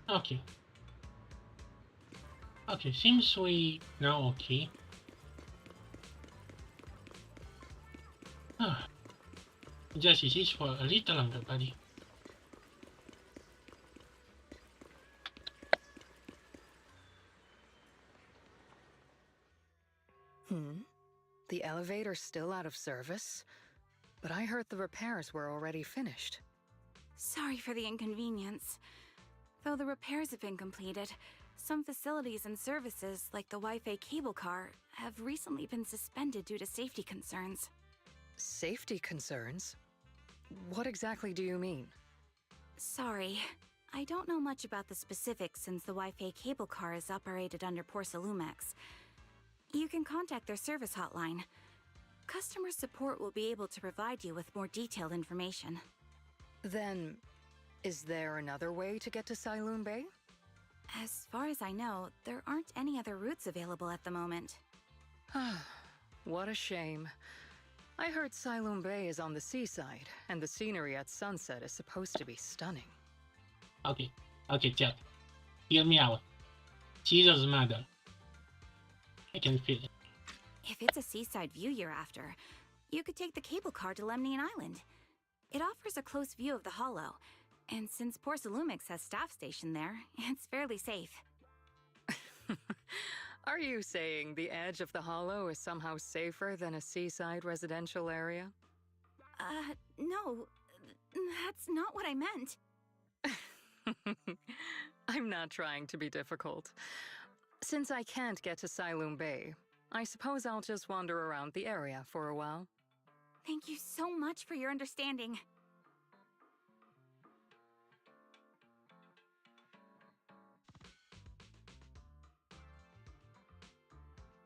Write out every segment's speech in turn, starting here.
Okay. Okay, seems we now okay. Just this for a little longer, buddy. The elevator's still out of service? But I heard the repairs were already finished. Sorry for the inconvenience. Though the repairs have been completed, some facilities and services, like the Wi-Fi cable car, have recently been suspended due to safety concerns. Safety concerns? What exactly do you mean? Sorry, I don't know much about the specifics since the Wi-Fi cable car is operated under Porcelumex. You can contact their service hotline. Customer support will be able to provide you with more detailed information. Then, is there another way to get to Siloon Bay? As far as I know, there aren't any other routes available at the moment. What a shame. I heard Siloon Bay is on the seaside, and the scenery at sunset is supposed to be stunning. Okay, Jack. Hear me out. Jesus matter. I can feel it. If it's a seaside view you're after, you could take the cable car to Lemnian Island. It offers a close view of the hollow, and since Porcelumix has staff stationed there, it's fairly safe. Are you saying the edge of the hollow is somehow safer than a seaside residential area? No. That's not what I meant. I'm not trying to be difficult. Since I can't get to Siloon Bay, I suppose I'll just wander around the area for a while. Thank you so much for your understanding.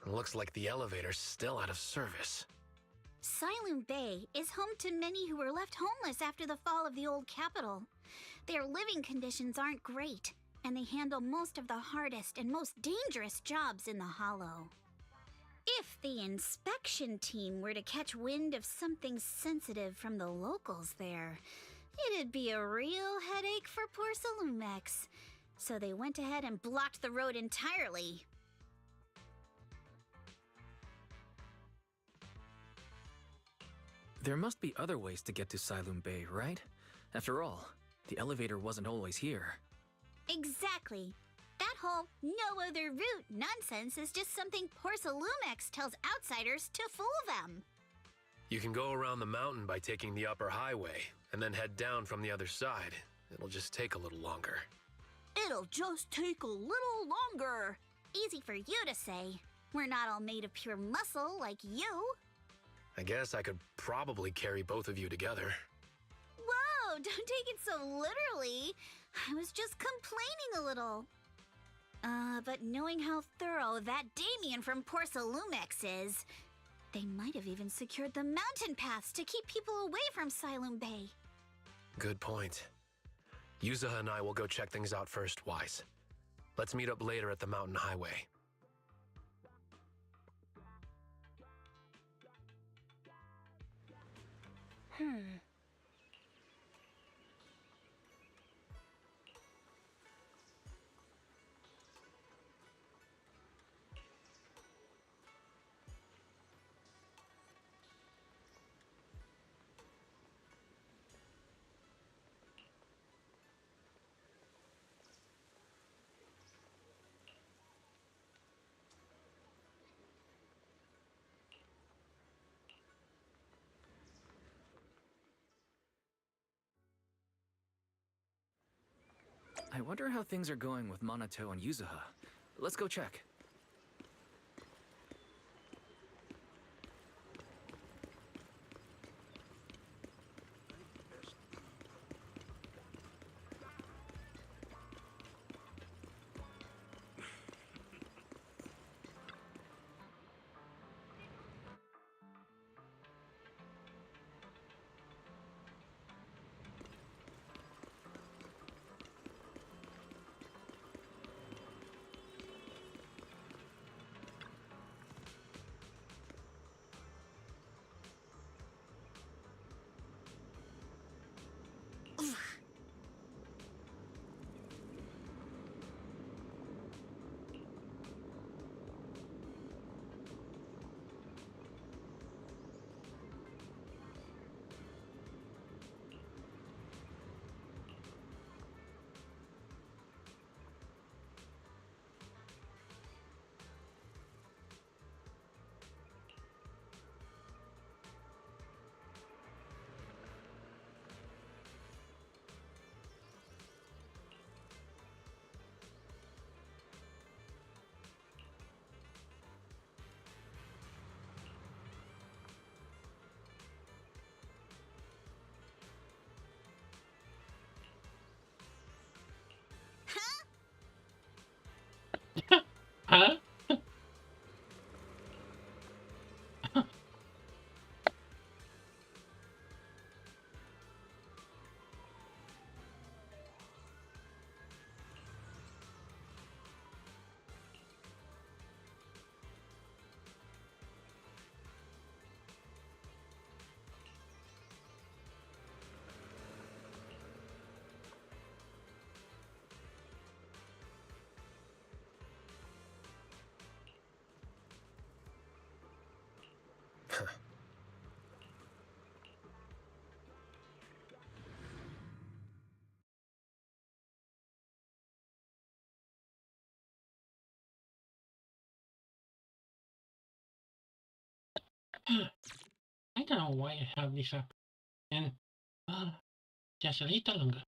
Looks like the elevator's still out of service. Siloon Bay is home to many who were left homeless after the fall of the old capital. Their living conditions aren't great, and they handle most of the hardest and most dangerous jobs in the hollow. If the inspection team were to catch wind of something sensitive from the locals there, it'd be a real headache for Porcelumex. So they went ahead and blocked the road entirely. There must be other ways to get to Siloon Bay, right? After all, the elevator wasn't always here. Exactly. That whole no other route nonsense is just something Porcelumex tells outsiders to fool them. You can go around the mountain by taking the upper highway, and then head down from the other side. It'll just take a little longer. It'll just take a little longer. Easy for you to say. We're not all made of pure muscle like you. I guess I could probably carry both of you together. Whoa, don't take it so literally. I was just complaining a little. But knowing how thorough that Damien from Porcelumex is, they might have even secured the mountain paths to keep people away from Siloon Bay. Good point. Yuzaha and I will go check things out first, Wise. Let's meet up later at the mountain highway. I wonder how things are going with Monato and Yuzaha. Let's go check. I don't know why I have this up. And just a little longer.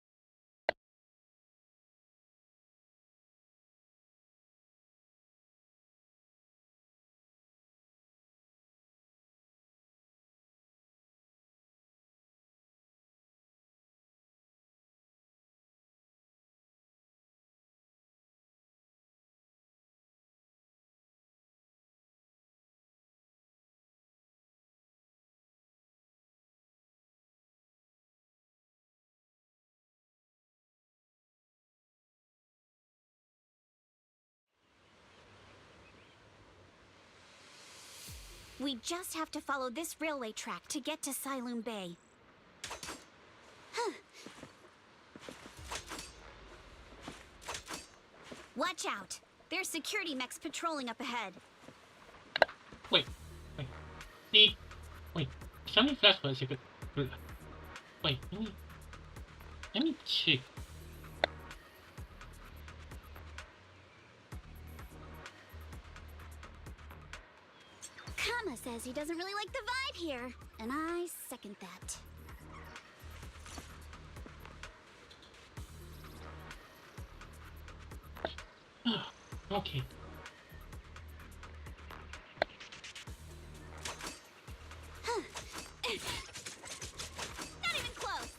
We just have to follow this railway track to get to Sailoon Bay. Watch out! There's security mechs patrolling up ahead. Wait. See? Wait. Something flash for a second. Wait, let me check. Kama says he doesn't really like the vibe here, and I second that. Okay. Not even close.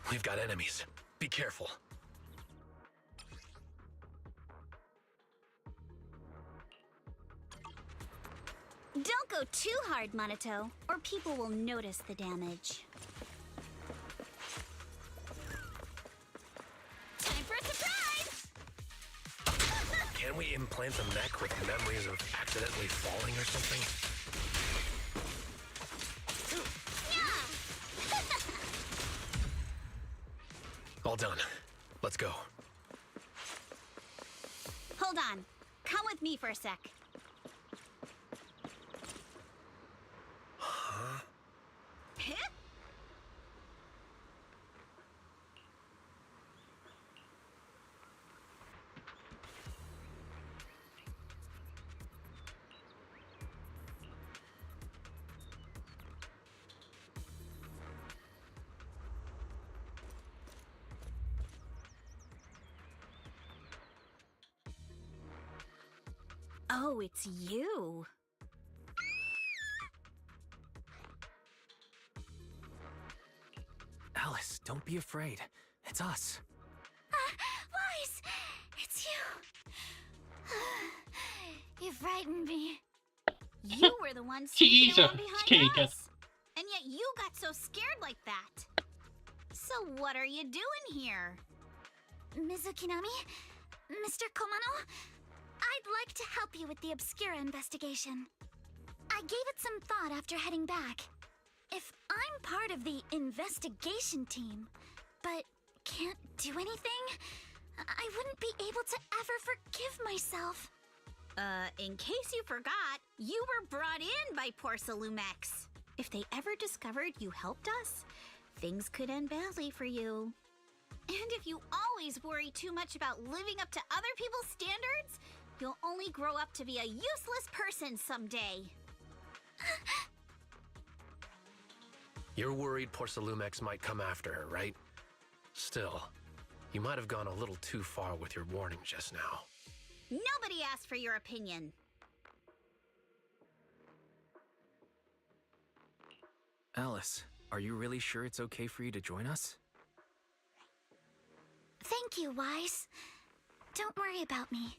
We've got enemies. Be careful. Don't go too hard, Monato, or people will notice the damage. Time for a surprise! Can we implant a mech with memories of accidentally falling or something? All done. Let's go. Hold on. Come with me for a sec. Huh? Huh? Oh, it's you. Alice, don't be afraid. It's us. Wise, it's you. You frightened me. You were the one sneaking Jesus, around scared. behind us. And yet you got so scared like that. So what are you doing here? Mizukinami? Mr. Komano? I'd like to help you with the Obscura investigation. I gave it some thought after heading back. If I'm part of the investigation team, but can't do anything, I wouldn't be able to ever forgive myself. In case you forgot, you were brought in by Porcelumex. If they ever discovered you helped us, things could end badly for you. And if you always worry too much about living up to other people's standards, you'll only grow up to be a useless person someday. You're worried Porcelumex might come after her, right? Still, you might have gone a little too far with your warning just now. Nobody asked for your opinion. Alice, are you really sure it's okay for you to join us? Thank you, Wise. Don't worry about me.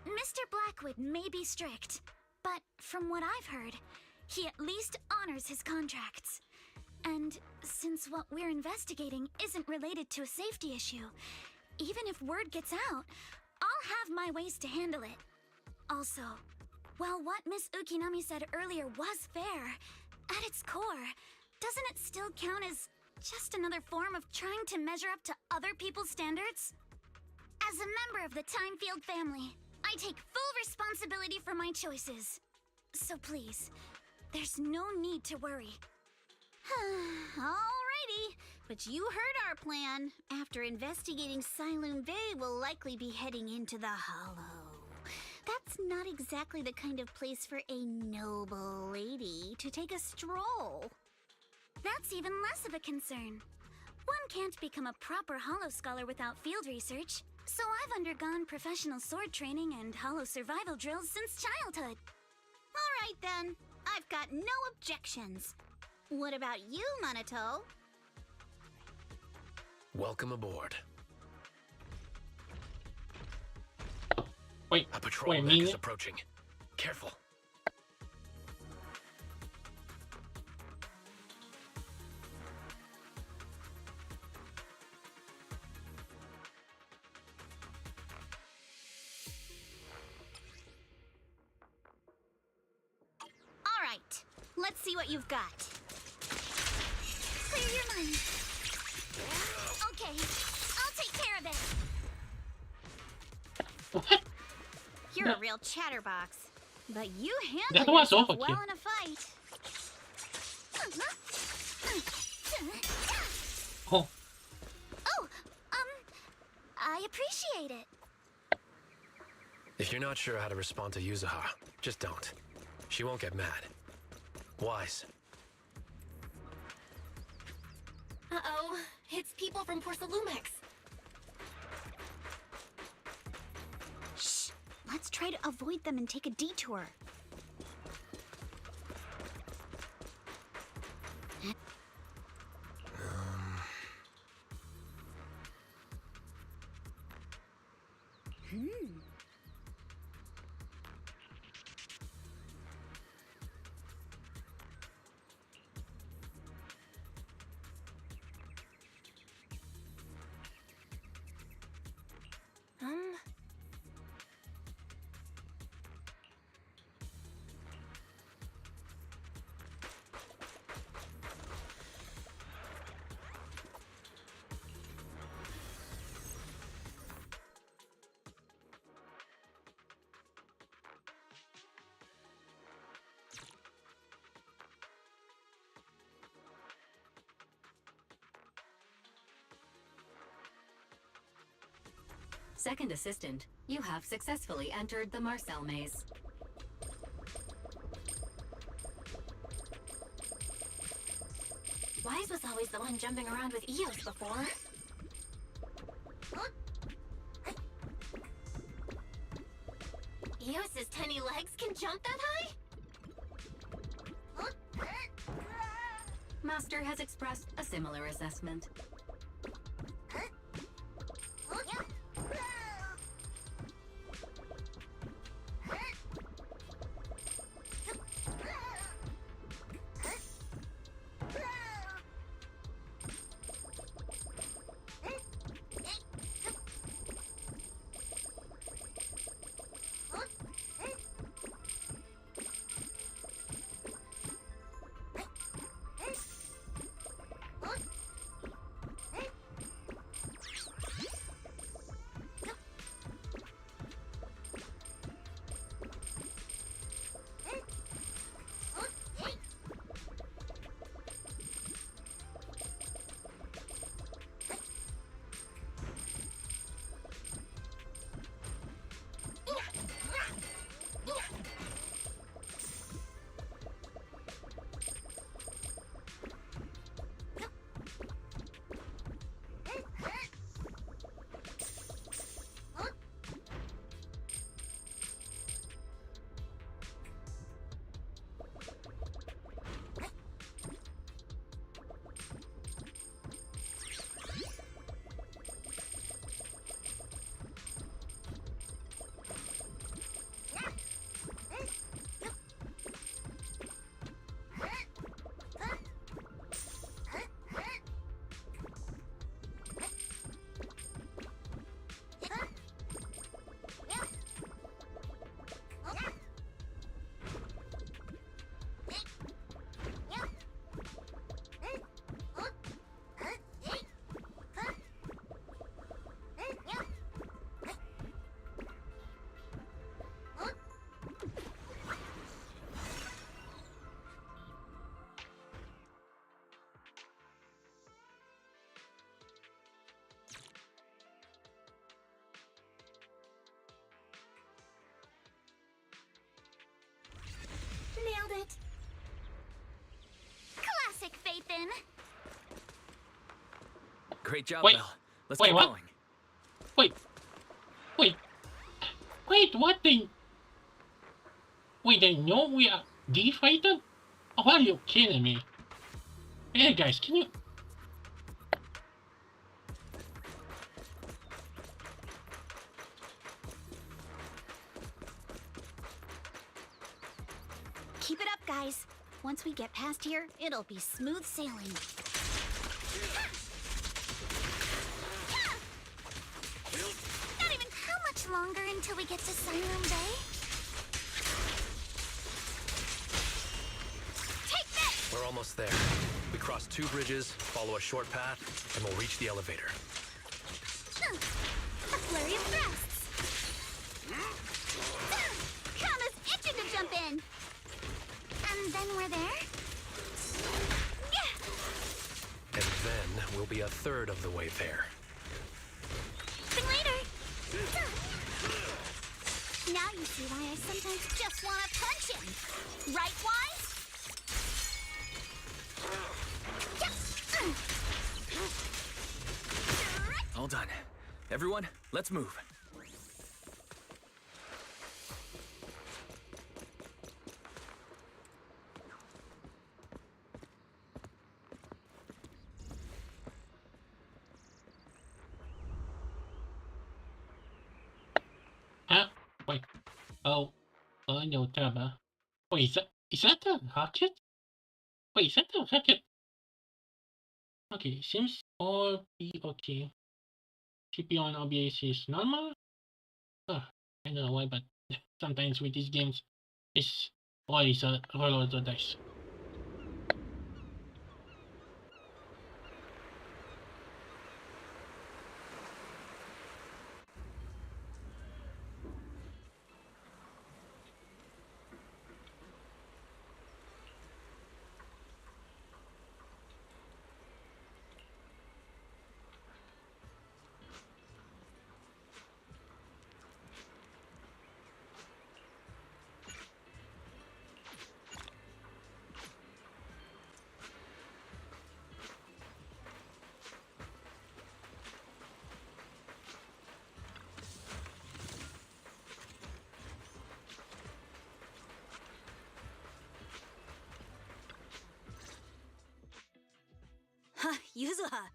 Mr. Blackwood may be strict, but from what I've heard, he at least honors his contracts. And since what we're investigating isn't related to a safety issue, even if word gets out, I'll have my ways to handle it. Also, while what Miss Ukinami said earlier was fair, at its core, doesn't it still count as just another form of trying to measure up to other people's standards? As a member of the Timefield family, I take full responsibility for my choices. So please, there's no need to worry. Alrighty, But you heard our plan. After investigating Siloon Bay, we'll likely be heading into the Hollow. That's not exactly the kind of place for a noble lady to take a stroll. That's even less of a concern. One can't become a proper Hollow scholar without field research, so I've undergone professional sword training and Hollow survival drills since childhood. All right then, I've got no objections. What about you, Minato? Welcome aboard. Wait, A patrol wait, mech mean is it? approaching. Careful. All right, let's see what you've got. Clear your mind. Okay, I'll take care of it. What? You're No. a real chatterbox, but you That handle was yourself overkill. well in a fight. Oh, Oh, I appreciate it. If you're not sure how to respond to Yuzuha, just don't. She won't get mad. Wise. Uh-oh, it's people from Porcelumex. Shh, let's try to avoid them and take a detour. Second assistant, you have successfully entered the Marcel maze. Wise was always the one jumping around with Eos before. Eos's tiny legs can jump that high? Master has expressed a similar assessment. nailed it. Classic Phaethon. Great job, Wait. Belle. Let's Wait, keep what? going. Wait. What the? Wait, they know we are defeated? Oh, are you kidding me? Hey guys, can you? Keep it up, guys. Once we get past here, it'll be smooth sailing. Not even how much longer until we get to Sunroom Bay? Take this! We're almost there. We cross 2 bridges, follow a short path, and we'll reach the elevator. A flurry of thrusts. Kama's itching to jump in. And then we're there? And then we'll be a third of the way there. See you later. Now you see why I sometimes just want to punch him. Right, Wise? All done. Everyone, let's move. Huh? Wait. Oh, no, Taba. Wait, is that a rocket? Wait, is that a rocket? Okay, seems all be okay. CPU on OBS is normal. I don't know why, but sometimes with these games, it's always a roll of the dice. Huh, Yuzuha.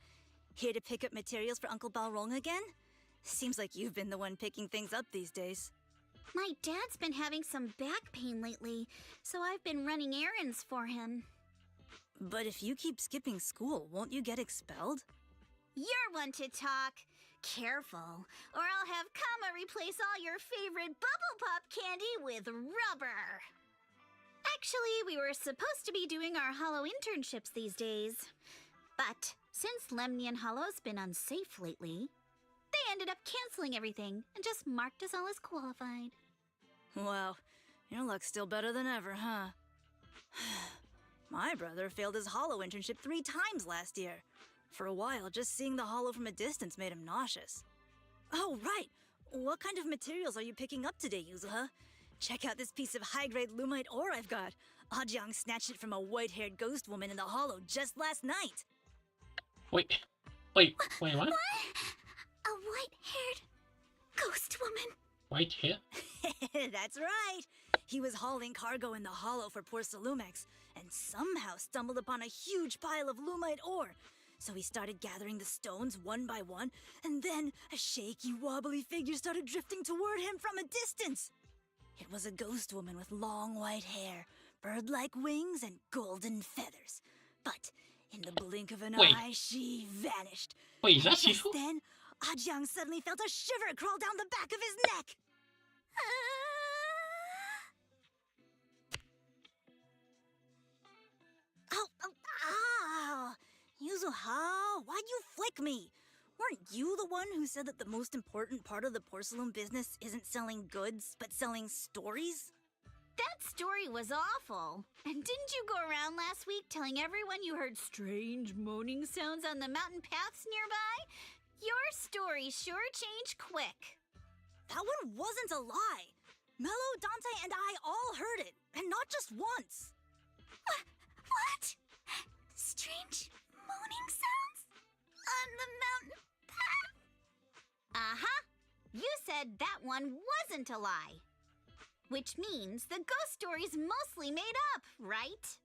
Here to pick up materials for Uncle Balrog again? Seems like you've been the one picking things up these days. My dad's been having some back pain lately, so I've been running errands for him. But if you keep skipping school, won't you get expelled? You're one to talk. Careful, or I'll have Kama replace all your favorite Bubble Pop candy with rubber. Actually, we were supposed to be doing our Hollow internships these days. But since Lemnian Hollow's been unsafe lately, they ended up canceling everything and just marked us all as qualified. Wow, your luck's still better than ever, huh? My brother failed his Hollow internship 3 times last year. For a while, just seeing the Hollow from a distance made him nauseous. Oh, right! What kind of materials are you picking up today, Yuzuha? Check out this piece of high-grade Lumite ore I've got. Ajang snatched it from a white-haired ghost woman in the Hollow just last night. Wait, what? What? A white-haired ghost woman? White hair? That's right! He was hauling cargo in the Hollow for poor Salumex, and somehow stumbled upon a huge pile of Lumite ore. So he started gathering the stones one by one, and then a shaky, wobbly figure started drifting toward him from a distance. It was a ghost woman with long white hair, bird-like wings, and golden feathers. But in the blink of an eye, she vanished. Wait, is that Just Shifu? then, Ajang suddenly felt a shiver crawl down the back of his neck. Ow! Yuzuha, why'd you flick me? Weren't you the one who said that the most important part of the porcelain business isn't selling goods, but selling stories? That story was awful. And didn't you go around last week telling everyone you heard strange moaning sounds on the mountain paths nearby? Your story sure changed quick. That one wasn't a lie. Mello, Dante, and I all heard it. And not just once. What? Strange moaning sounds on the mountain path? Uh-huh. You said that one wasn't a lie. Which means the ghost story's mostly made up, right?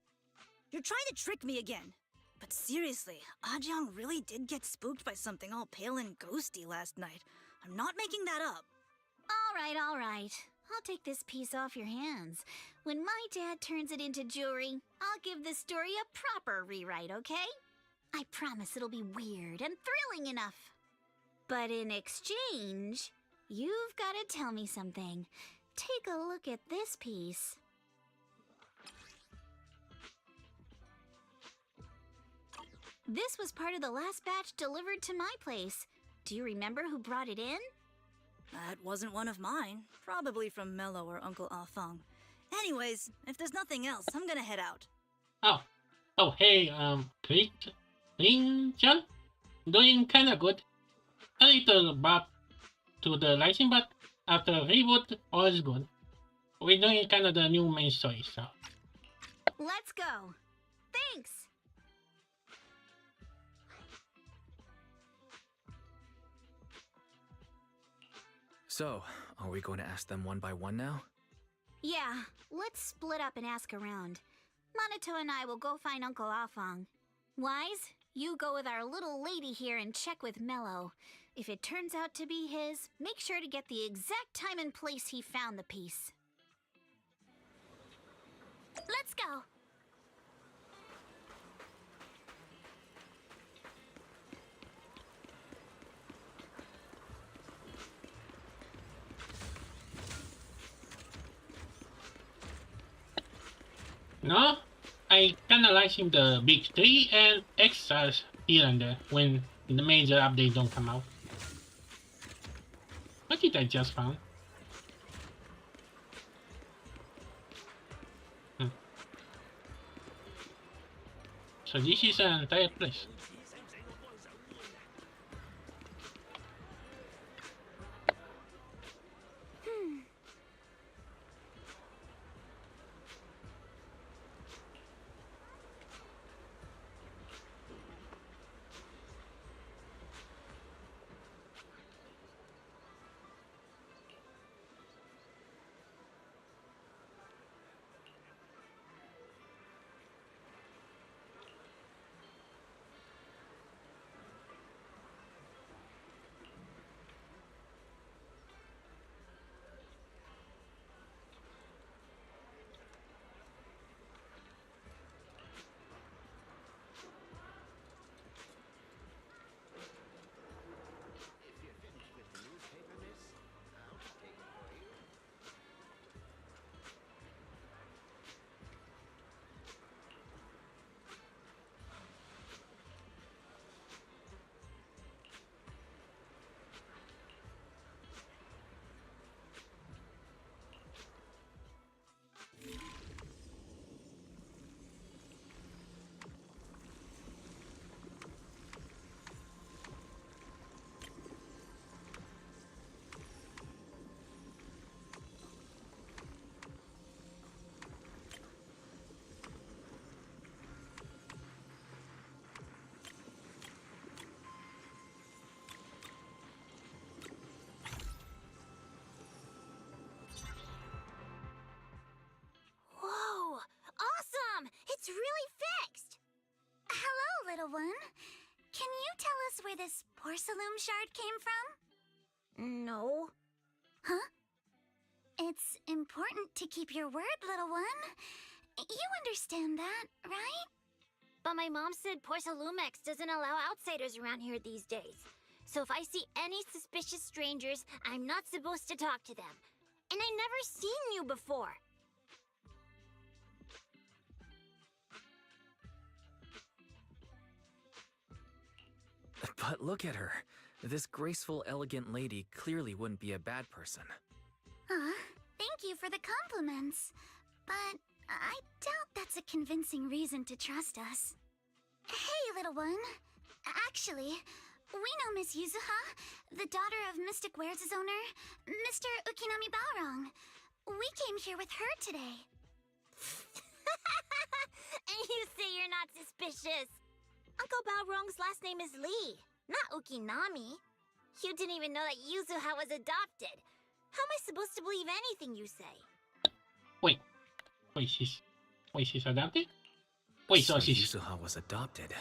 You're trying to trick me again. But seriously, Ajang really did get spooked by something all pale and ghosty last night. I'm not making that up. All right. I'll take this piece off your hands. When my dad turns it into jewelry, I'll give this story a proper rewrite, okay? I promise it'll be weird and thrilling enough. But in exchange, you've got to tell me something. Take a look at this piece. This was part of the last batch delivered to my place. Do you remember who brought it in? That wasn't one of mine. Probably from Mello or Uncle Afeng. Anyways, if there's nothing else, I'm gonna head out. Oh, hey, Chan? Doing kinda good. A little bump to the lighting, but after reboot, all is good. We're doing kinda the new main story, so. Let's go. Thanks. So, are we going to ask them one by one now? Yeah, let's split up and ask around. Monato and I will go find Uncle Afeng. Wise, you go with our little lady here and check with Mello. If it turns out to be his, make sure to get the exact time and place he found the piece. Let's go. No, I kinda like him the big 3 and extras here and there when the major update don't come out. What did I just found? So this is an entire place. Whoa! Awesome! It's really fixed! Hello, little one. Can you tell us where this porcelain shard came from? No. Huh? It's important to keep your word, little one. You understand that, right? But my mom said Porcelumex doesn't allow outsiders around here these days. So if I see any suspicious strangers, I'm not supposed to talk to them. And I never seen you before. But look at her. This graceful, elegant lady clearly wouldn't be a bad person. Thank you for the compliments. But I doubt that's a convincing reason to trust us. Hey, little one. Actually, we know Miss Yuzuha, the daughter of Mystic Wares' owner, Mr. Ukinami Baorong. We came here with her today. Uncle Balrog's last name is Lee, not Ukinami. You didn't even know that Yuzuha was adopted. How am I supposed to believe anything you say? Wait, she's adopted? Wait, so she's... Yuzuha was adopted.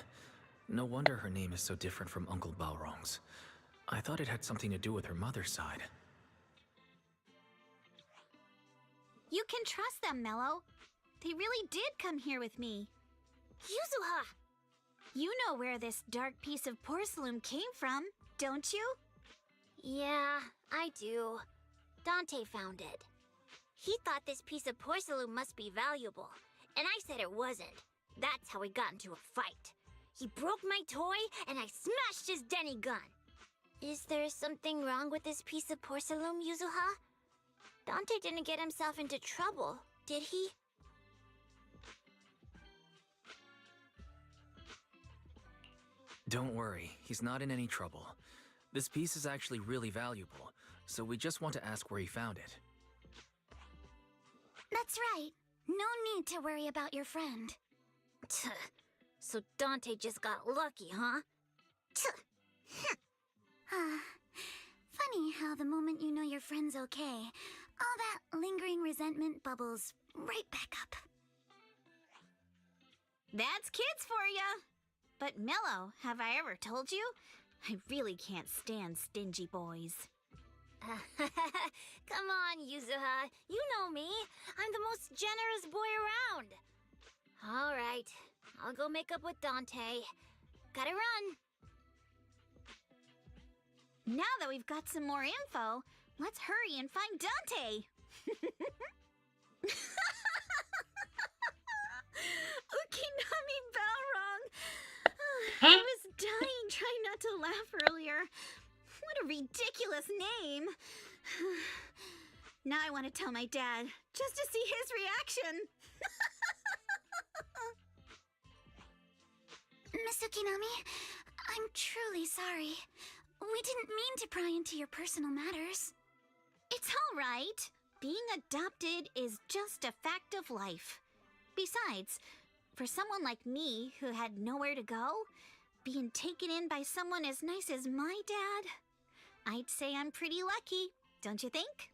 No wonder her name is so different from Uncle Balrog's. I thought it had something to do with her mother's side. You can trust them, Mello. They really did come here with me. Yuzuha! You know where this dark piece of porcelain came from, don't you? Yeah, I do. Dante found it. He thought this piece of porcelain must be valuable, and I said it wasn't. That's how we got into a fight. He broke my toy, and I smashed his Denny gun. Is there something wrong with this piece of porcelain, Yuzuha? Dante didn't get himself into trouble, did he? Don't worry, he's not in any trouble. This piece is actually really valuable, so we just want to ask where he found it. That's right. No need to worry about your friend. So Dante just got lucky, huh? Funny how the moment you know your friend's okay, all that lingering resentment bubbles right back up. That's kids for ya! But Mello, have I ever told you? I really can't stand stingy boys. Come on, Yuzuha. You know me. I'm the most generous boy around. All right. I'll go make up with Dante. Gotta run. Now that we've got some more info, let's hurry and find Dante. Ukinami Balrog. Huh? I was dying trying not to laugh earlier. What a ridiculous name. Now I want to tell my dad, just to see his reaction. Miss Ukinami, I'm truly sorry. We didn't mean to pry into your personal matters. It's all right. Being adopted is just a fact of life. Besides, for someone like me who had nowhere to go, being taken in by someone as nice as my dad, I'd say I'm pretty lucky, don't you think?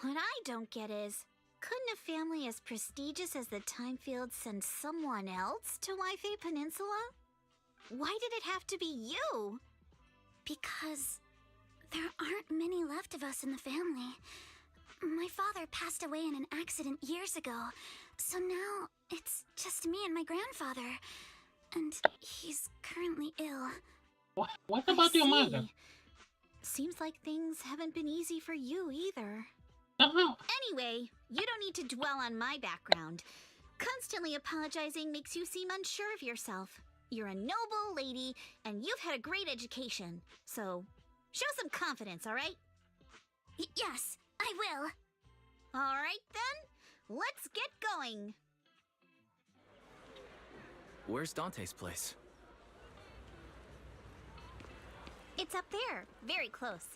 What I don't get is, couldn't a family as prestigious as the Timefields send someone else to Waifei Peninsula? Why did it have to be you? Because there aren't many left of us in the family. My father passed away in an accident years ago, so now it's just me and my grandfather. And he's currently ill. What about your mother? Seems like things haven't been easy for you either. No. Anyway, you don't need to dwell on my background. Constantly apologizing makes you seem unsure of yourself. You're a noble lady, and you've had a great education. So, show some confidence, all right? Yes, I will. All right, then. Let's get going. Where's Dante's place? It's up there, very close.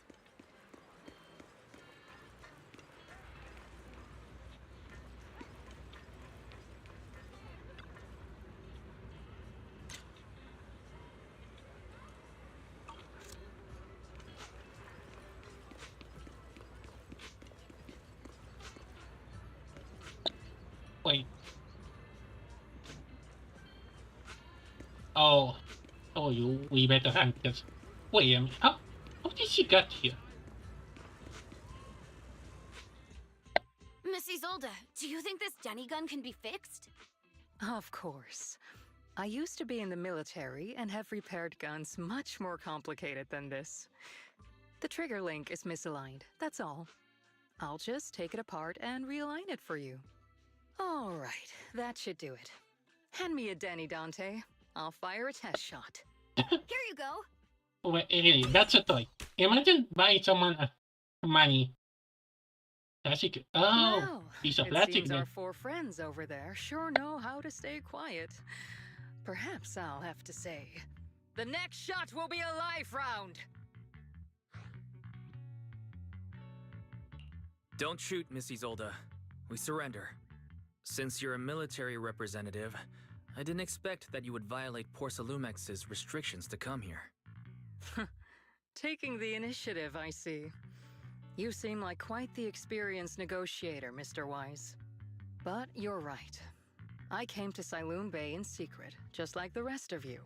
Wait. Oh, we better hunt this. Wait a minute. How did she get here? Miss Isolde, do you think this Denny gun can be fixed? Of course. I used to be in the military and have repaired guns much more complicated than this. The trigger link is misaligned, that's all. I'll just take it apart and realign it for you. All right, that should do it. Hand me a Denny, Dante. I'll fire a test shot. Here you go. Wait, hey, that's a toy. Imagine buying someone money. Plastic. Oh, Wow, piece of it plastic seems then. our four friends over there sure know how to stay quiet. Perhaps I'll have to say, the next shot will be a life round. Don't shoot, Miss Isolde. We surrender. Since you're a military representative, I didn't expect that you would violate Porcelumex's restrictions to come here. Taking the initiative, I see. You seem like quite the experienced negotiator, Mr. Wise. But you're right. I came to Sailoon Bay in secret, just like the rest of you.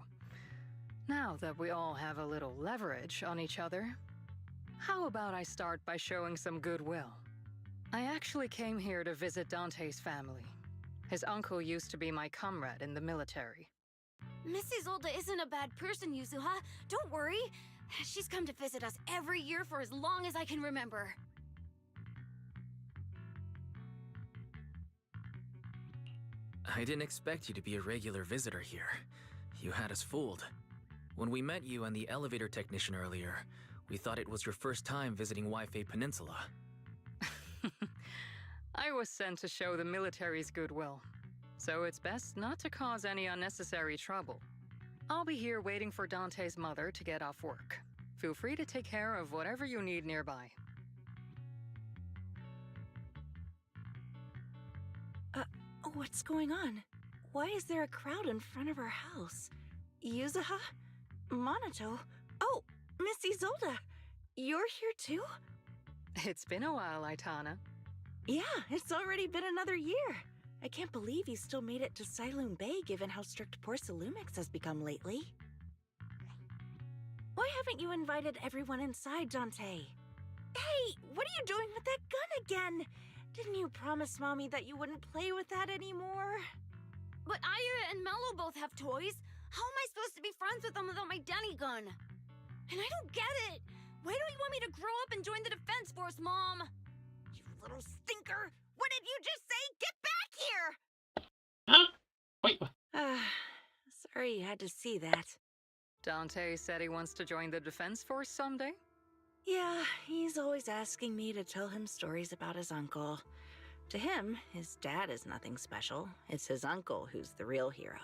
Now that we all have a little leverage on each other, how about I start by showing some goodwill? I actually came here to visit Dante's family. His uncle used to be my comrade in the military. Miss Isolde isn't a bad person, Yuzuha. Don't worry. She's come to visit us every year for as long as I can remember. I didn't expect you to be a regular visitor here. You had us fooled. When we met you and the elevator technician earlier, we thought it was your first time visiting Waifei Peninsula. I was sent to show the military's goodwill, so it's best not to cause any unnecessary trouble. I'll be here waiting for Dante's mother to get off work. Feel free to take care of whatever you need nearby. What's going on? Why is there a crowd in front of our house? Yuzuha? Monato? Oh, Miss Isolde! You're here too? It's been a while, Aitana. Yeah, it's already been another year. I can't believe you still made it to Sailoon Bay given how strict Porcelumix has become lately. Why haven't you invited everyone inside, Dante? Hey, what are you doing with that gun again? Didn't you promise Mommy that you wouldn't play with that anymore? But Aya and Mello both have toys. How am I supposed to be friends with them without my Denny gun? And I don't get it. Why don't you want me to grow up and join the Defense Force, Mom? You little stinker! What did you just say? Get back here! Huh? Wait, what? Sorry you had to see that. Dante said he wants to join the Defense Force someday? Yeah, he's always asking me to tell him stories about his uncle. To him, his dad is nothing special. It's his uncle who's the real hero,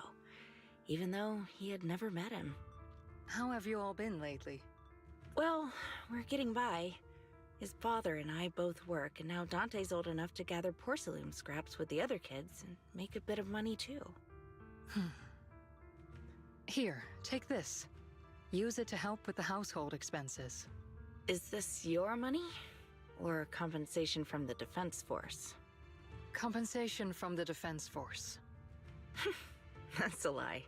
even though he had never met him. How have you all been lately? Well, we're getting by. His father and I both work, and now Dante's old enough to gather porcelain scraps with the other kids and make a bit of money too. Here, take this. Use it to help with the household expenses. Is this your money? Or compensation from the Defense Force? Compensation from the Defense Force. That's a lie.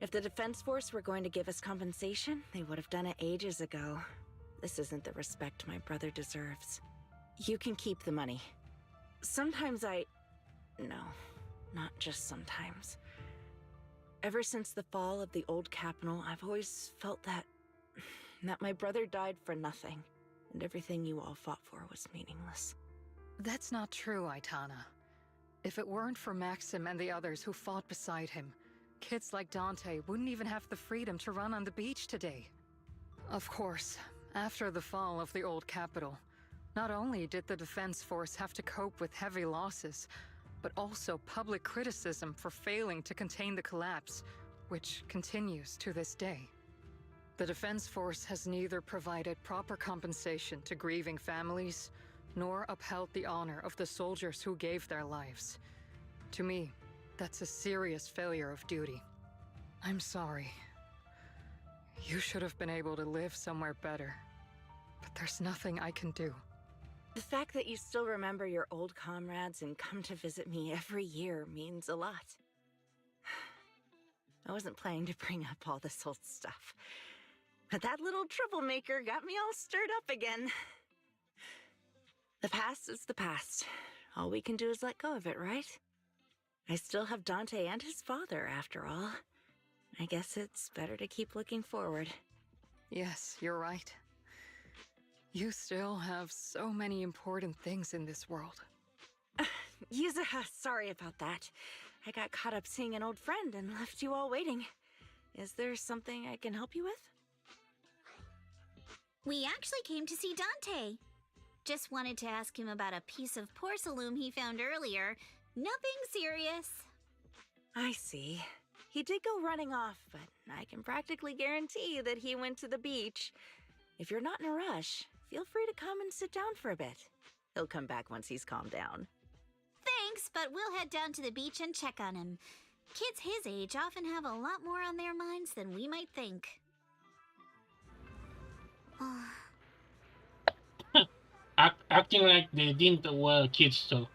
If the Defense Force were going to give us compensation, they would have done it ages ago. This isn't the respect my brother deserves. You can keep the money. Sometimes No, not just sometimes. Ever since the fall of the old capital, I've always felt that my brother died for nothing, and everything you all fought for was meaningless. That's not true, Aitana. If it weren't for Maxim and the others who fought beside him, kids like Dante wouldn't even have the freedom to run on the beach today. Of course, after the fall of the old capital, not only did the Defense Force have to cope with heavy losses, but also public criticism for failing to contain the collapse, which continues to this day. The Defense Force has neither provided proper compensation to grieving families, nor upheld the honor of the soldiers who gave their lives. To me, that's a serious failure of duty. I'm sorry. You should have been able to live somewhere better, but there's nothing I can do. The fact that you still remember your old comrades and come to visit me every year means a lot. I wasn't planning to bring up all this old stuff, but that little troublemaker got me all stirred up again. The past is the past. All we can do is let go of it, right? I still have Dante and his father, after all. I guess it's better to keep looking forward. Yes, you're right. You still have so many important things in this world. Yuzuha, sorry about that. I got caught up seeing an old friend and left you all waiting. Is there something I can help you with? We actually came to see Dante. Just wanted to ask him about a piece of porcelain he found earlier. Nothing serious. I see. He did go running off, but I can practically guarantee that he went to the beach. If you're not in a rush, feel free to come and sit down for a bit. He'll come back once he's calmed down. Thanks, but we'll head down to the beach and check on him. Kids his age often have a lot more on their minds than we might think. Acting like they didn't were kids, so.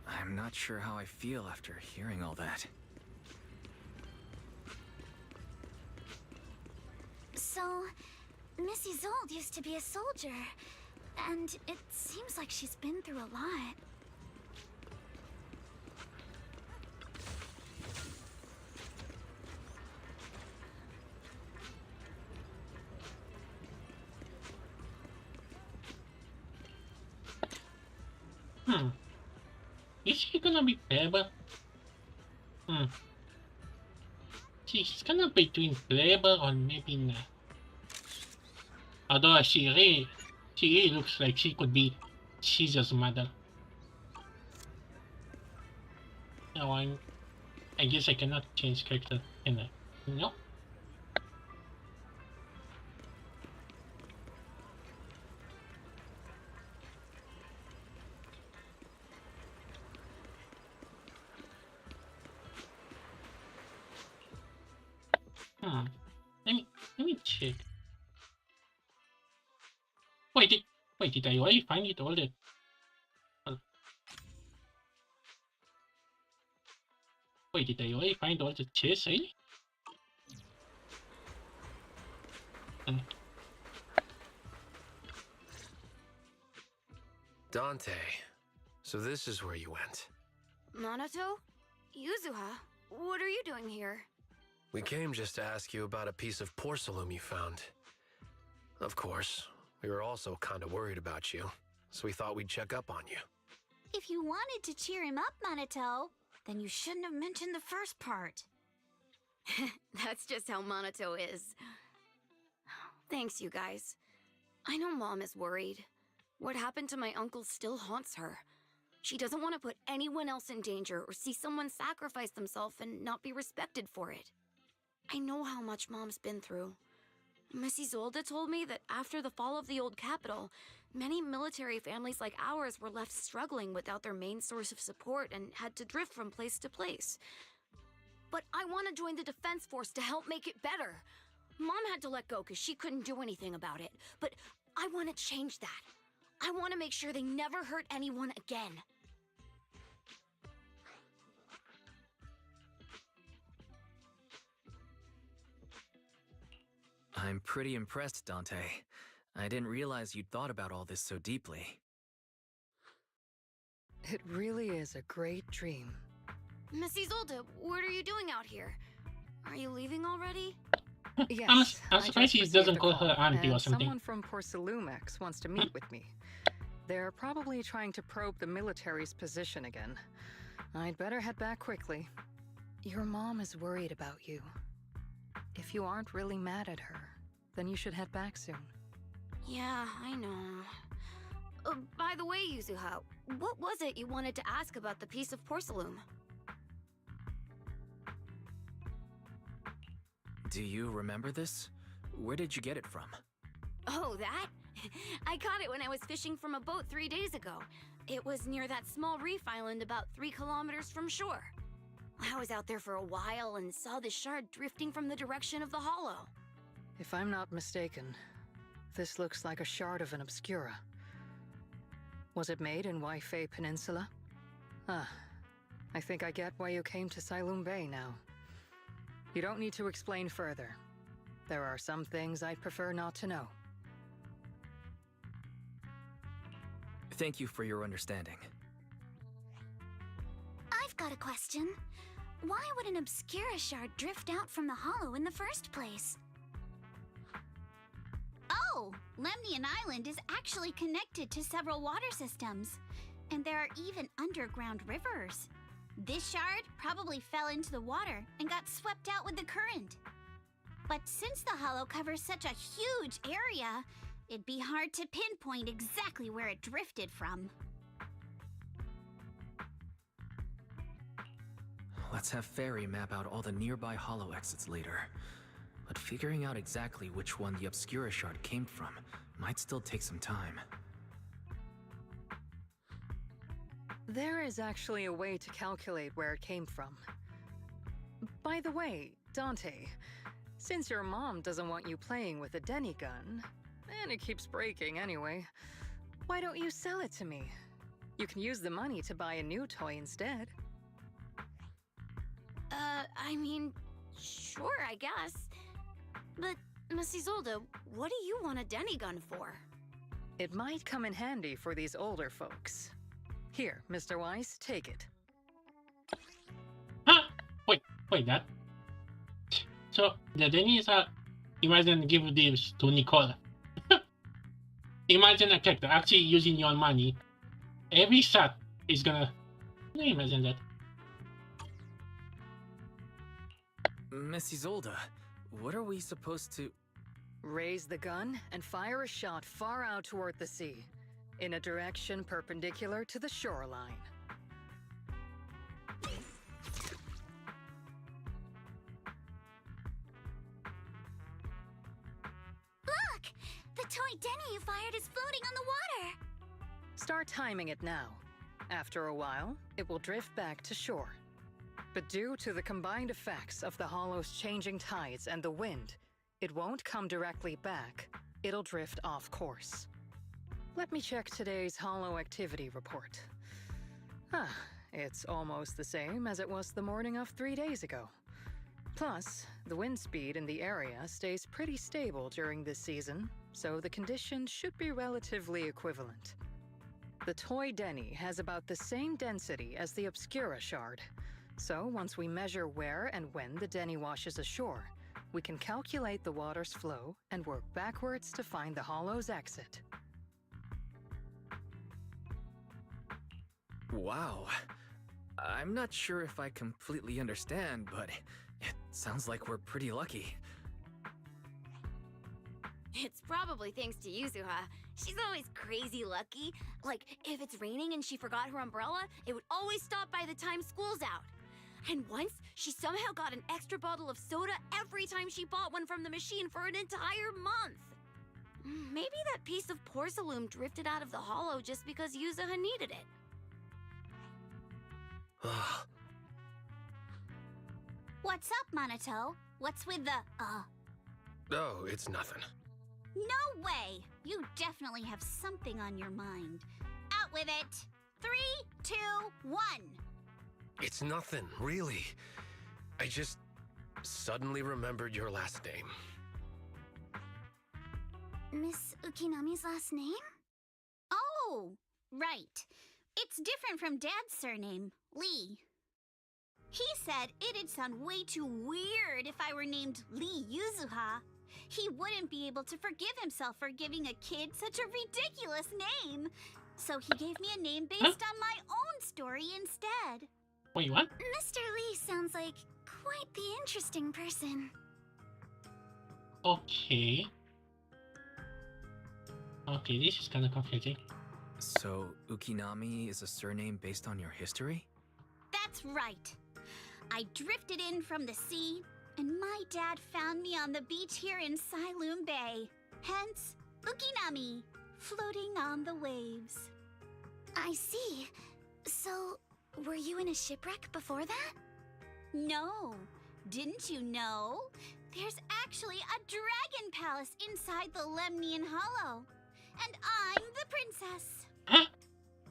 I'm not sure how I feel after hearing all that. So, Missy Zold used to be a soldier, and it seems like she's been through a lot. Is she gonna be clever? She's gonna be between clever or maybe not. Although she really looks like she could be Caesar's mother. Now I guess I cannot change character, can I? No? Let me check. Wait, did I already find it all the... Wait, did I already find all the chests, really? Dante, so this is where you went. Minato? Yuzuha? What are you doing here? We came just to ask you about a piece of porcelain you found. Of course, we were also kind of worried about you, so we thought we'd check up on you. If you wanted to cheer him up, Minato, then you shouldn't have mentioned the first part. That's just how Minato is. Thanks, you guys. I know Mom is worried. What happened to my uncle still haunts her. She doesn't want to put anyone else in danger or see someone sacrifice themselves and not be respected for it. I know how much Mom's been through. Mrs. Zolda told me that after the fall of the old capital, many military families like ours were left struggling without their main source of support and had to drift from place to place. But I want to join the defense force to help make it better. Mom had to let go because she couldn't do anything about it. But I want to change that. I want to make sure they never hurt anyone again. I'm pretty impressed, Dante. I didn't realize you'd thought about all this so deeply. It really is a great dream. Mrs. Zolda, what are you doing out here? Are you leaving already? Yes, I'm surprised he doesn't call her auntie or something. Someone from Porcelumex wants to meet with me. They're probably trying to probe the military's position again. I'd better head back quickly. Your mom is worried about you. If you aren't really mad at her, then you should head back soon. Yeah, I know. By the way, Yuzuha, what was it you wanted to ask about the piece of porcelain? Do you remember this? Where did you get it from? Oh, that? I caught it when I was fishing from a boat 3 days ago. It was near that small reef island about 3 kilometers from shore. I was out there for a while and saw the shard drifting from the direction of the hollow. If I'm not mistaken, this looks like a shard of an Obscura. Was it made in Waifei Peninsula? Ah, I think I get why you came to Silum Bay now. You don't need to explain further. There are some things I'd prefer not to know. Thank you for your understanding. I've got a question. Why would an Obscura shard drift out from the hollow in the first place? Oh, Lemnian Island is actually connected to several water systems, and there are even underground rivers. This shard probably fell into the water and got swept out with the current. But since the hollow covers such a huge area, it'd be hard to pinpoint exactly where it drifted from. Let's have Fairy map out all the nearby hollow exits later. But figuring out exactly which one the Obscura shard came from might still take some time. There is actually a way to calculate where it came from. By the way, Dante, since your mom doesn't want you playing with a Denny gun, and it keeps breaking anyway, why don't you sell it to me? You can use the money to buy a new toy instead. I mean, sure, I guess. But, Miss Isolde, what do you want a Denny gun for? It might come in handy for these older folks. Here, Mr. Weiss, take it. Huh? Wait, that? So, the Denny's are... Imagine give this to Nicole. Imagine a character actually using your money. Every shot is gonna... Can you imagine that? Miss Isolde, what are we supposed to... Raise the gun and fire a shot far out toward the sea, in a direction perpendicular to the shoreline. Look! The toy Denny you fired is floating on the water! Start timing it now. After a while, it will drift back to shore. But due to the combined effects of the hollow's changing tides and the wind, it won't come directly back. It'll drift off course. Let me check today's hollow activity report. It's almost the same as it was the morning of 3 days ago. Plus, the wind speed in the area stays pretty stable during this season, so the conditions should be relatively equivalent. The toy Denny has about the same density as the Obscura shard. So once we measure where and when the Denny washes ashore, we can calculate the water's flow and work backwards to find the hollow's exit. Wow. I'm not sure if I completely understand, but it sounds like we're pretty lucky. It's probably thanks to Yuzuha. She's always crazy lucky. Like, if it's raining and she forgot her umbrella, it would always stop by the time school's out. And once, she somehow got an extra bottle of soda every time she bought one from the machine for an entire month. Maybe that piece of porcelain drifted out of the hollow just because Yuzuha needed it. What's up, Monato? What's with the, Oh, it's nothing. No way! You definitely have something on your mind. Out with it! 3, 2, 1! It's nothing, really. I just suddenly remembered your last name. Miss Ukinami's last name? Oh, right. It's different from Dad's surname, Lee. He said it'd sound way too weird if I were named Lee Yuzuha. He wouldn't be able to forgive himself for giving a kid such a ridiculous name. So he gave me a name based on my own story instead. Wait, what? Mr. Lee sounds like quite the interesting person. Okay. Okay, this is kind of confusing. So, Ukinami is a surname based on your history? That's right. I drifted in from the sea, and my dad found me on the beach here in Siloom Bay. Hence, Ukinami, floating on the waves. I see. So, were you in a shipwreck before that? No. Didn't you know? There's actually a dragon palace inside the Lemnian Hollow. And I'm the princess. Huh?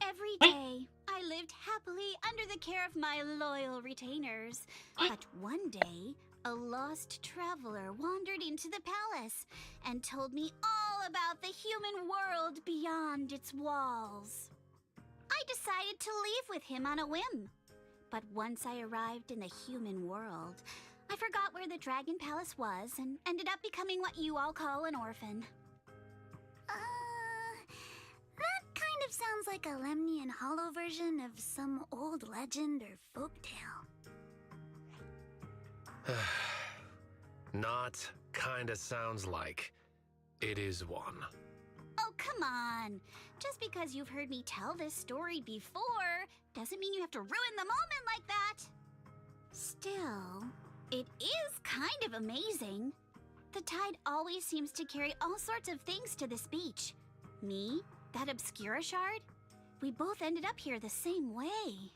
Every day, I lived happily under the care of my loyal retainers. But one day, a lost traveler wandered into the palace and told me all about the human world beyond its walls. I decided to leave with him on a whim. But once I arrived in the human world, I forgot where the Dragon Palace was and ended up becoming what you all call an orphan. That kind of sounds like a Lemnian Hollow version of some old legend or folktale. Not kinda sounds like. It is one. Oh, come on. Just because you've heard me tell this story before doesn't mean you have to ruin the moment like that. Still, it is kind of amazing. The tide always seems to carry all sorts of things to this beach. Me, that Obscura shard, we both ended up here the same way.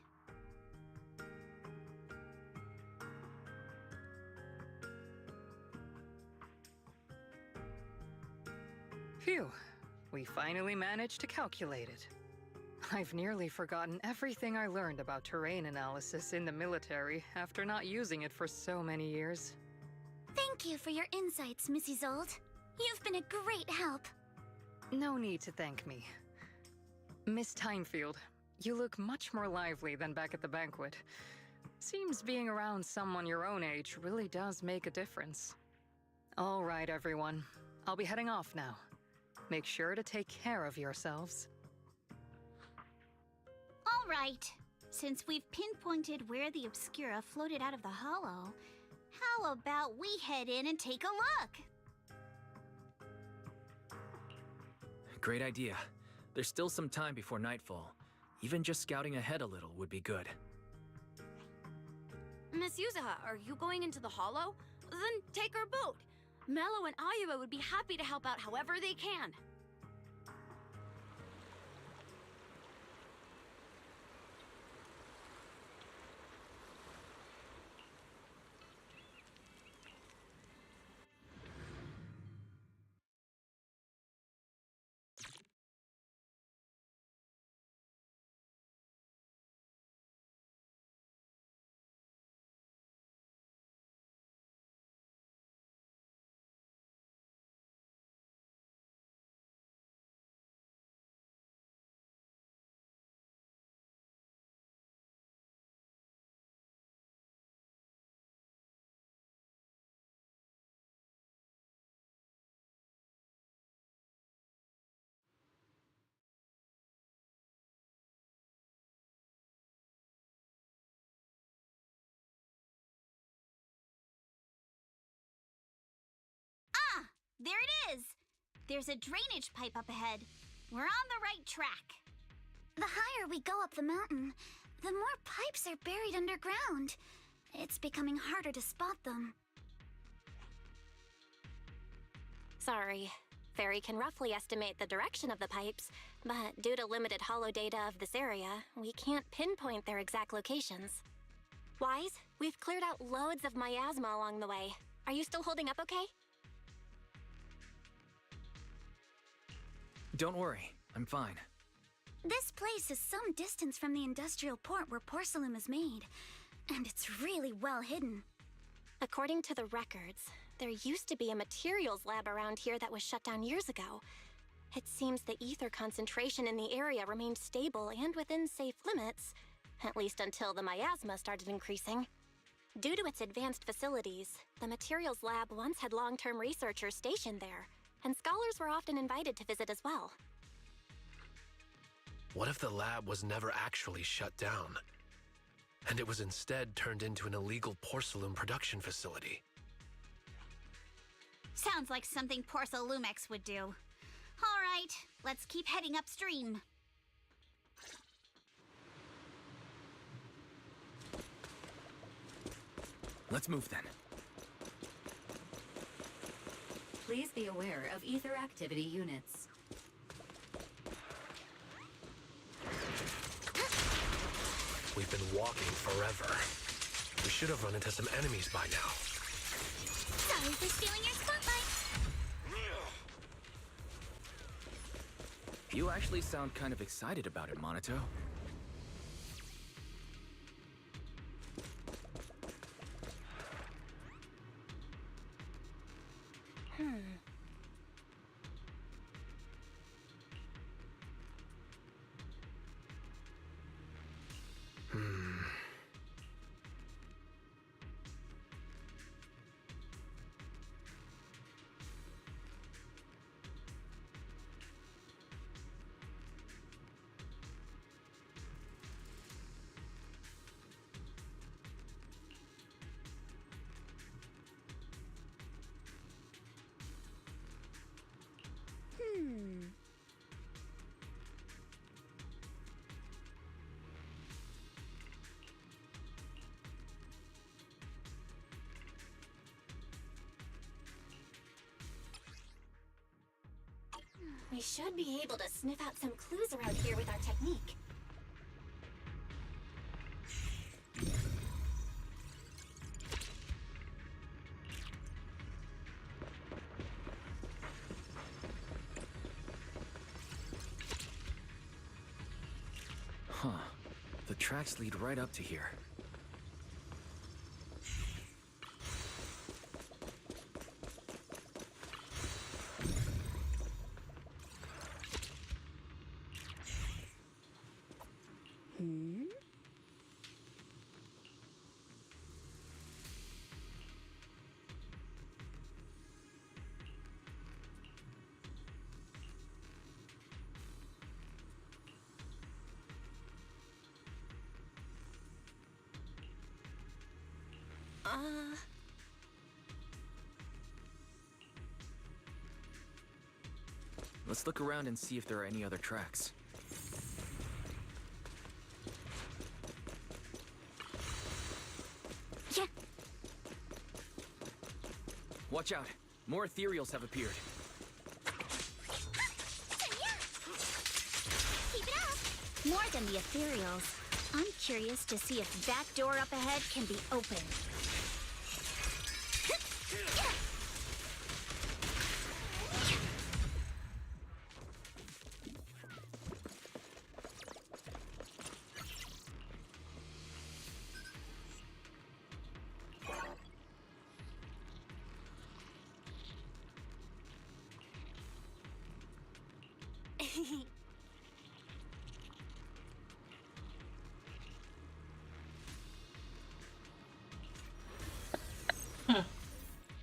Phew. We finally managed to calculate it. I've nearly forgotten everything I learned about terrain analysis in the military after not using it for so many years. Thank you for your insights, Mrs. Zold. You've been a great help. No need to thank me. Miss Timefield, you look much more lively than back at the banquet. Seems being around someone your own age really does make a difference. All right, everyone. I'll be heading off now. Make sure to take care of yourselves. All right. Since we've pinpointed where the Obscura floated out of the hollow, how about we head in and take a look? Great idea. There's still some time before nightfall. Even just scouting ahead a little would be good. Miss Yuzaha, are you going into the hollow? Then take our boat. Mello and Ayuba would be happy to help out however they can. There it is! There's a drainage pipe up ahead. We're on the right track. The higher we go up the mountain, the more pipes are buried underground. It's becoming harder to spot them. Sorry. Fairy can roughly estimate the direction of the pipes, but due to limited holo data of this area, we can't pinpoint their exact locations. Wise, we've cleared out loads of miasma along the way. Are you still holding up okay? Don't worry, I'm fine. This place is some distance from the industrial port where porcelain is made, and it's really well hidden. According to the records, there used to be a materials lab around here that was shut down years ago. It seems the ether concentration in the area remained stable and within safe limits, at least until the miasma started increasing. Due to its advanced facilities, the materials lab once had long-term researchers stationed there, and scholars were often invited to visit as well. What if the lab was never actually shut down, and it was instead turned into an illegal porcelain production facility? Sounds like something Porcelumex would do. All right, let's keep heading upstream. Let's move then. Please be aware of ether activity units. We've been walking forever. We should have run into some enemies by now. Sorry for stealing your spotlight. You actually sound kind of excited about it, Monito. We should be able to sniff out some clues around here with our technique. Huh. The tracks lead right up to here. Let's look around and see if there are any other tracks. Yeah. Watch out! More ethereals have appeared. Keep it up. More than the ethereals. I'm curious to see if that door up ahead can be opened.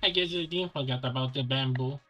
I guess I didn't forget about the bamboo.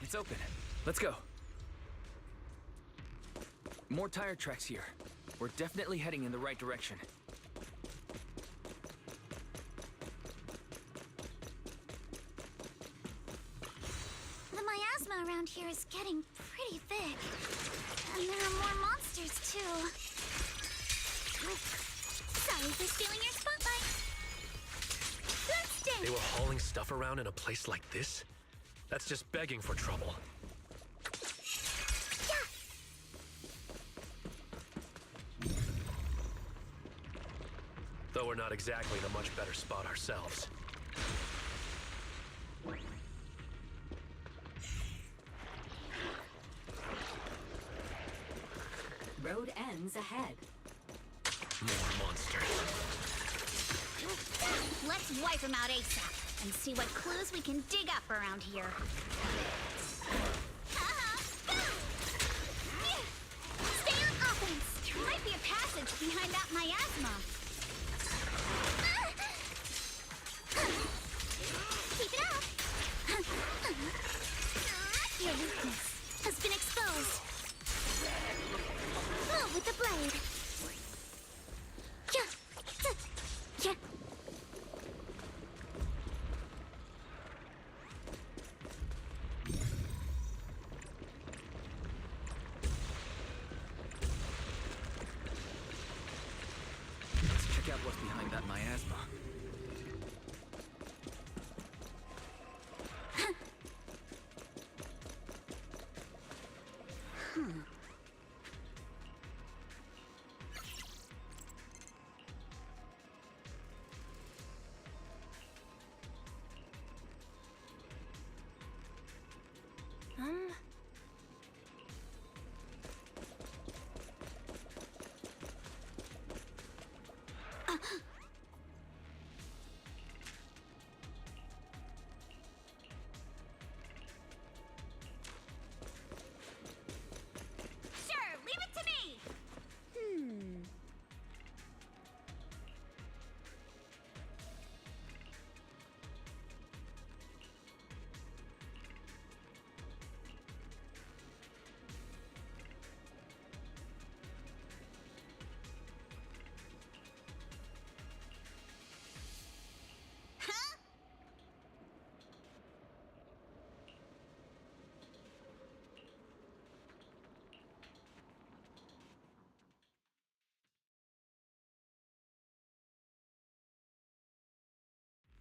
It's open. Let's go. More tire tracks here. We're definitely heading in the right direction. The miasma around here is getting pretty thick. And there are more monsters, too. Sorry for stealing your spotlight. Let's dance! They were hauling stuff around in a place like this? That's just begging for trouble. Though we're not exactly in a much better spot ourselves. Road ends ahead. More monsters. Let's wipe them out ASAP and see what clues we can dig up around here. Stay on offense. There might be a passage behind that miasma. Keep it up. Your weakness has been exposed. Move with the blade. Yeah. Let's check out what's behind that miasma. Sure, leave it to me.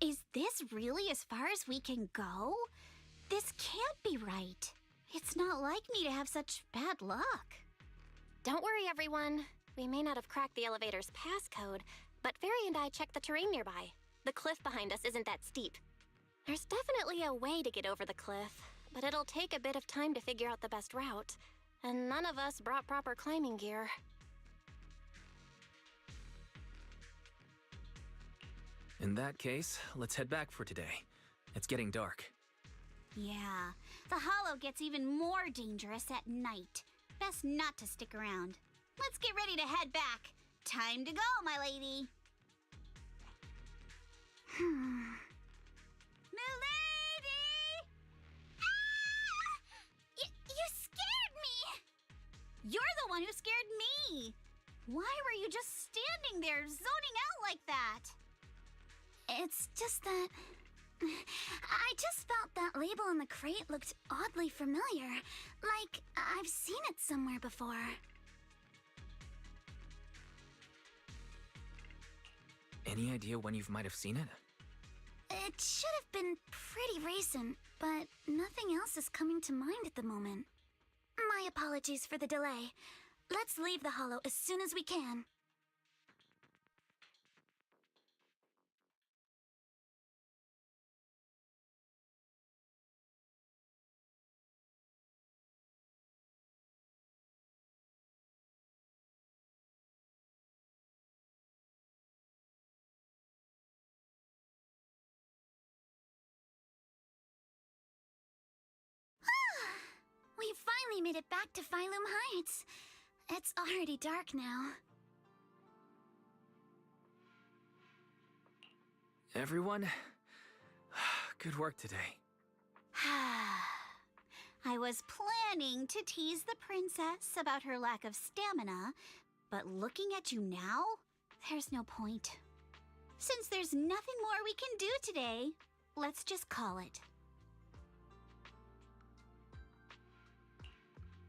Is this really as far as we can go? This can't be right. It's not like me to have such bad luck. Don't worry, everyone. We may not have cracked the elevator's passcode, but Fairy and I checked the terrain nearby. The cliff behind us isn't that steep. There's definitely a way to get over the cliff, but it'll take a bit of time to figure out the best route. And none of us brought proper climbing gear. In that case, let's head back for today. It's getting dark. Yeah, the hollow gets even more dangerous at night. Best not to stick around. Let's get ready to head back. Time to go, my lady. Milady! Ah! You scared me! You're the one who scared me! Why were you just standing there, zoning out like that? It's just that... I just felt that label on the crate looked oddly familiar. Like, I've seen it somewhere before. Any idea when you might have seen it? It should have been pretty recent, but nothing else is coming to mind at the moment. My apologies for the delay. Let's leave the hollow as soon as we can. We finally made it back to Phylum Heights. It's already dark now. Everyone, good work today. I was planning to tease the princess about her lack of stamina, but looking at you now, there's no point. Since there's nothing more we can do today, let's just call it.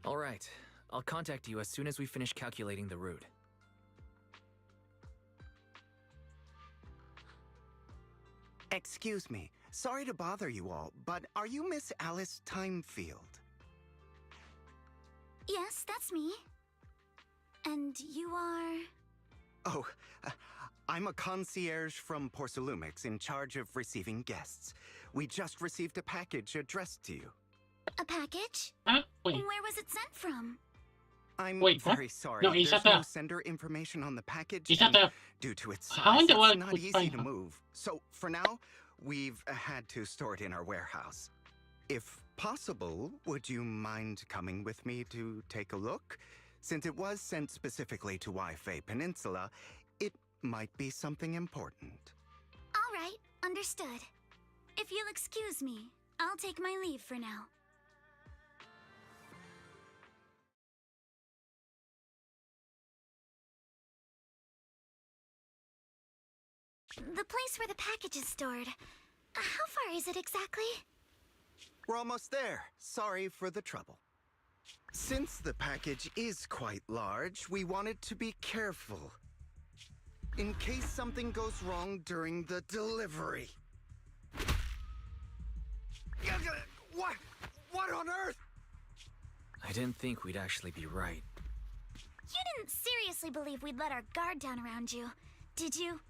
All right. I'll contact you as soon as we finish calculating the route. Excuse me. Sorry to bother you all, but are you Miss Alice Timefield? Yes, that's me. And you are... Oh, I'm a concierge from Porcelumix in charge of receiving guests. We just received a package addressed to you. A package? Wait. Where was it sent from? I'm Wait, very what? sorry. No, is There's that no the- sender information on the package, Is that and the... due to its How in size, the it's world not would easy find to her? move. So, for now, we've had to store it in our warehouse. If possible, would you mind coming with me to take a look? Since it was sent specifically to Wi-Fi Peninsula, it might be something important. All right, understood. If you'll excuse me, I'll take my leave for now. The place where the package is stored. How far is it exactly? We're almost there. Sorry for the trouble. Since the package is quite large, we wanted to be careful. In case something goes wrong during the delivery. What? What on earth? I didn't think we'd actually be right. You didn't seriously believe we'd let our guard down around you, did you?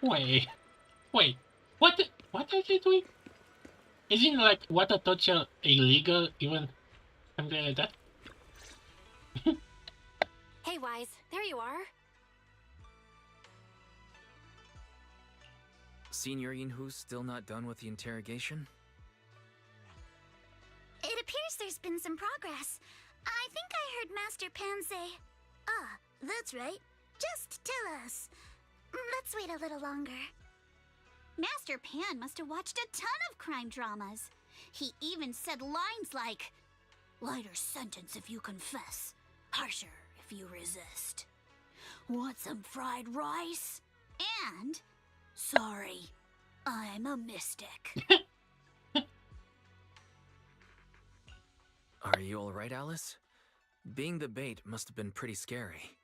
Wait. Wait. What are they doing? Isn't like water torture illegal even something like that? Hey, Wise, there you are. Senior Yinhu's still not done with the interrogation? It appears there's been some progress. I think I heard Master Pan say, "Ah, that's right. Just tell us." Let's wait a little longer. Master Pan must have watched a ton of crime dramas. He even said lines like, "Lighter sentence if you confess, harsher if you resist. Want some fried rice?" And, "Sorry, I'm a mystic." Are you alright, Alice? Being the bait must have been pretty scary.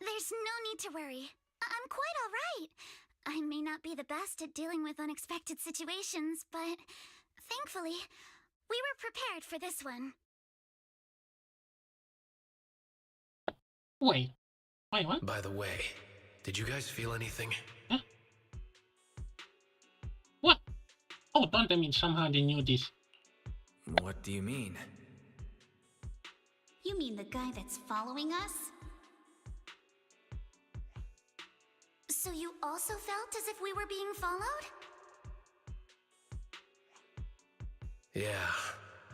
There's no need to worry. I'm quite all right. I may not be the best at dealing with unexpected situations, but thankfully, we were prepared for this one. Wait. Wait, what? By the way, did you guys feel anything? Huh? What? Oh, don't I mean somehow they knew this. What do you mean? You mean the guy that's following us? So you also felt as if we were being followed? Yeah.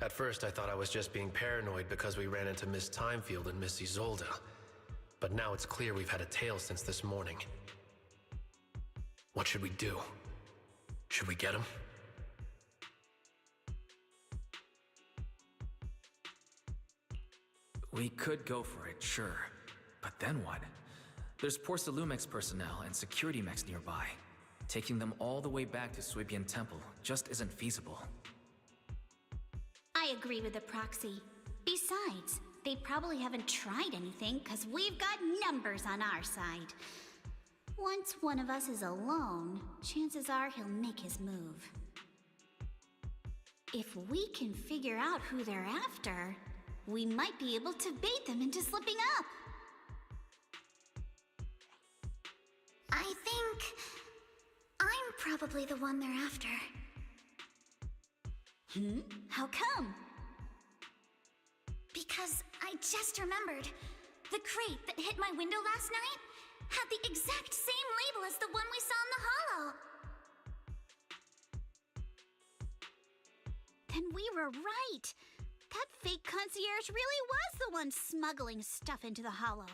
At first I thought I was just being paranoid because we ran into Miss Timefield and Miss Isolde. But now it's clear we've had a tail since this morning. What should we do? Should we get him? We could go for it, sure. But then what? There's Porcelumix personnel and security mechs nearby. Taking them all the way back to Swibian Temple just isn't feasible. I agree with the proxy. Besides, they probably haven't tried anything because we've got numbers on our side. Once one of us is alone, chances are he'll make his move. If we can figure out who they're after, we might be able to bait them into slipping up. I think I'm probably the one they're after. How come? Because I just remembered. The crate that hit my window last night had the exact same label as the one we saw in the hollow. Then we were right. That fake concierge really was the one smuggling stuff into the hollow.